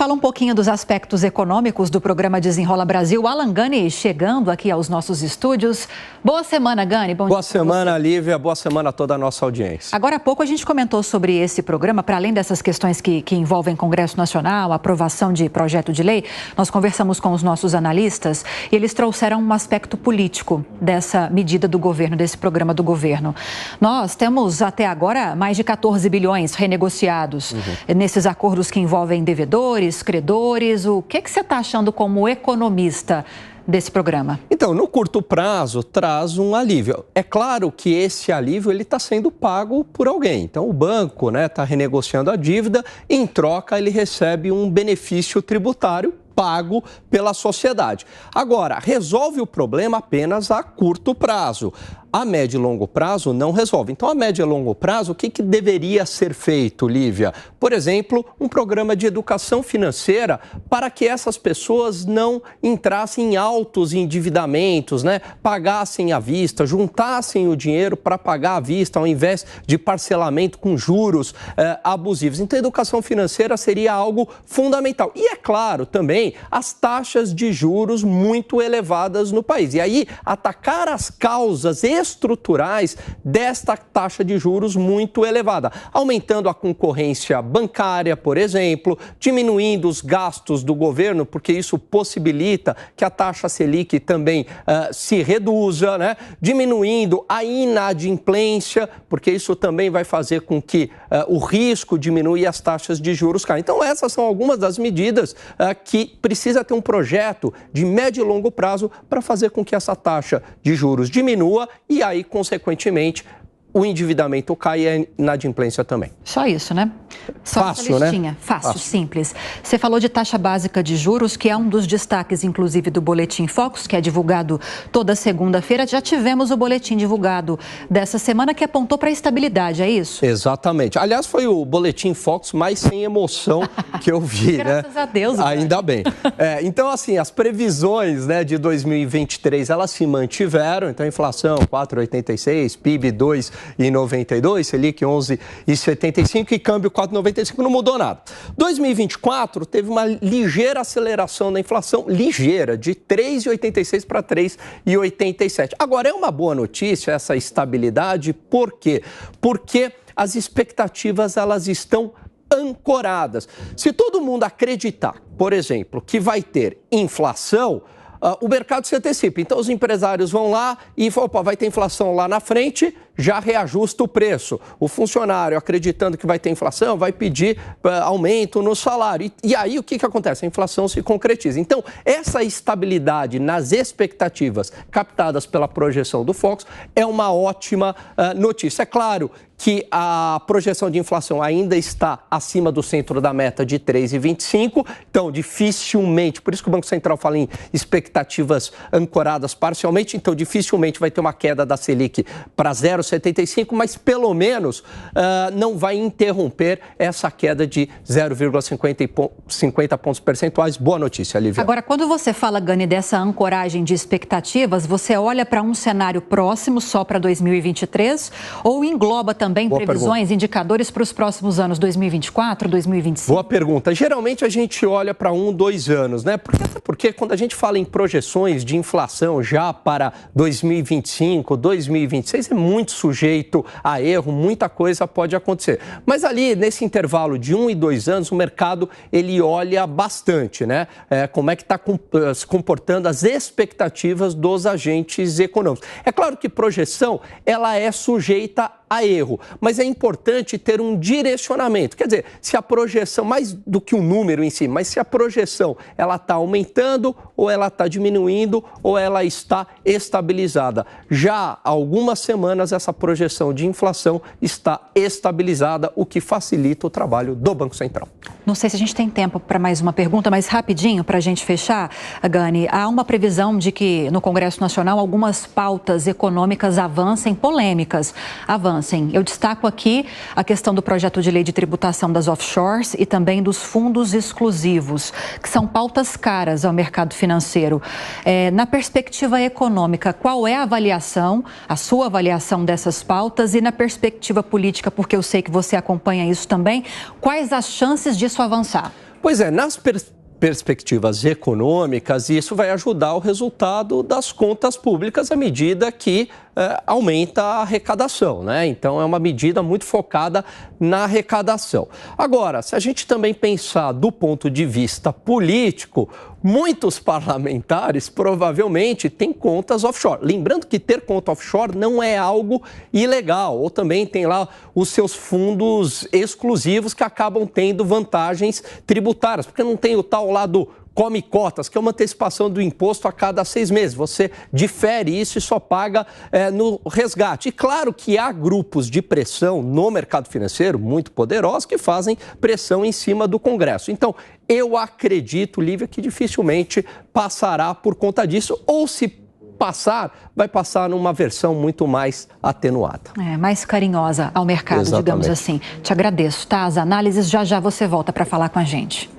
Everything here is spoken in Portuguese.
fala um pouquinho dos aspectos econômicos do programa Desenrola Brasil. Alan Gani chegando aqui aos nossos estúdios. Boa semana, Gani. Bom Boa semana, Lívia. Boa semana a toda a nossa audiência. Agora há pouco a gente comentou sobre esse programa, para além dessas questões que envolvem Congresso Nacional, aprovação de projeto de lei, nós conversamos com os nossos analistas e eles trouxeram um aspecto político dessa medida do governo, desse programa do governo. Nós temos até agora mais de 14 bilhões renegociados nesses acordos que envolvem devedores, credores. O que você está achando como economista desse programa? Então, no curto prazo, traz um alívio. É claro que esse alívio está sendo pago por alguém. Então, o banco está renegociando a dívida, em troca ele recebe um benefício tributário pago pela sociedade. Agora, resolve o problema apenas a curto prazo. A médio e longo prazo não resolve. Então, a médio e longo prazo, o que deveria ser feito, Lívia? Por exemplo, um programa de educação financeira para que essas pessoas não entrassem em altos endividamentos, pagassem à vista, juntassem o dinheiro para pagar à vista, ao invés de parcelamento com juros abusivos. Então, a educação financeira seria algo fundamental. E, é claro, também as taxas de juros muito elevadas no país. E aí, atacar as causas estruturais desta taxa de juros muito elevada, aumentando a concorrência bancária, por exemplo, diminuindo os gastos do governo, porque isso possibilita que a taxa Selic também se reduza, diminuindo a inadimplência, porque isso também vai fazer com que o risco diminua e as taxas de juros caem. Então, essas são algumas das medidas que precisa ter um projeto de médio e longo prazo para fazer com que essa taxa de juros diminua e aí, consequentemente, o endividamento cai e a inadimplência também. Só isso, né? Só fácil, né? Fácil, simples. Você falou de taxa básica de juros, que é um dos destaques, inclusive, do Boletim Focus, que é divulgado toda segunda-feira. Já tivemos o boletim divulgado dessa semana que apontou para a estabilidade, é isso? Exatamente. Aliás, foi o Boletim Focus mais sem emoção que eu vi, Graças a Deus. Ainda bem. Então, assim, as previsões de 2023, elas se mantiveram. Então, inflação 4,86, PIB 2,92, Selic 11,75 e câmbio 4,95, não mudou nada. 2024 teve uma ligeira aceleração da inflação, ligeira, de 3,86 para 3,87. Agora, é uma boa notícia essa estabilidade, por quê? Porque as expectativas, elas estão ancoradas. Se todo mundo acreditar, por exemplo, que vai ter inflação, o mercado se antecipa. Então, os empresários vão lá e falam, opa, vai ter inflação lá na frente, já reajusta o preço. O funcionário, acreditando que vai ter inflação, vai pedir aumento no salário. E aí, o que acontece? A inflação se concretiza. Então, essa estabilidade nas expectativas captadas pela projeção do Focus é uma ótima notícia. É claro que a projeção de inflação ainda está acima do centro da meta de 3,25, então dificilmente, por isso que o Banco Central fala em expectativas ancoradas parcialmente, então dificilmente vai ter uma queda da Selic para 0,75, mas pelo menos não vai interromper essa queda de 0,50 pontos percentuais. Boa notícia, Lívia. Agora, quando você fala, Gani, dessa ancoragem de expectativas, você olha para um cenário próximo só para 2023 ou engloba também Boa previsões, pergunta. Indicadores para os próximos anos, 2024, 2025? Boa pergunta. Geralmente a gente olha para 1, 2 anos, Porque quando a gente fala em projeções de inflação já para 2025, 2026, é muito sujeito a erro, muita coisa pode acontecer. Mas ali, nesse intervalo de 1 e 2 anos, o mercado, ele olha bastante, como é que está se comportando as expectativas dos agentes econômicos. É claro que projeção, ela é sujeita a erro, mas é importante ter um direcionamento. Quer dizer, se a projeção, mais do que um número em si, mas se a projeção ela está aumentando ou ela está diminuindo ou ela está estabilizada. Já há algumas semanas essa projeção de inflação está estabilizada, o que facilita o trabalho do Banco Central. Não sei se a gente tem tempo para mais uma pergunta, mas rapidinho para a gente fechar, Gani, há uma previsão de que no Congresso Nacional algumas pautas econômicas avancem, polêmicas avancem. Eu destaco aqui a questão do projeto de lei de tributação das offshores e também dos fundos exclusivos, que são pautas caras ao mercado financeiro. Na perspectiva econômica, qual é a avaliação, a sua avaliação dessas pautas e na perspectiva política, porque eu sei que você acompanha isso também, quais as chances disso avançar? Pois é, nas perspectivas econômicas, isso vai ajudar o resultado das contas públicas à medida que aumenta a arrecadação, né? Então, é uma medida muito focada na arrecadação. Agora, se a gente também pensar do ponto de vista político, muitos parlamentares provavelmente têm contas offshore. Lembrando que ter conta offshore não é algo ilegal, ou também tem lá os seus fundos exclusivos que acabam tendo vantagens tributárias, porque não tem o tal lá do come cotas, que é uma antecipação do imposto a cada 6 meses. Você difere isso e só paga no resgate. E claro que há grupos de pressão no mercado financeiro muito poderosos que fazem pressão em cima do Congresso. Então, eu acredito, Lívia, que dificilmente passará por conta disso, ou se passar, vai passar numa versão muito mais atenuada. Mais carinhosa ao mercado, Exatamente. digamos assim. Te agradeço, tá? As análises, já você volta para falar com a gente.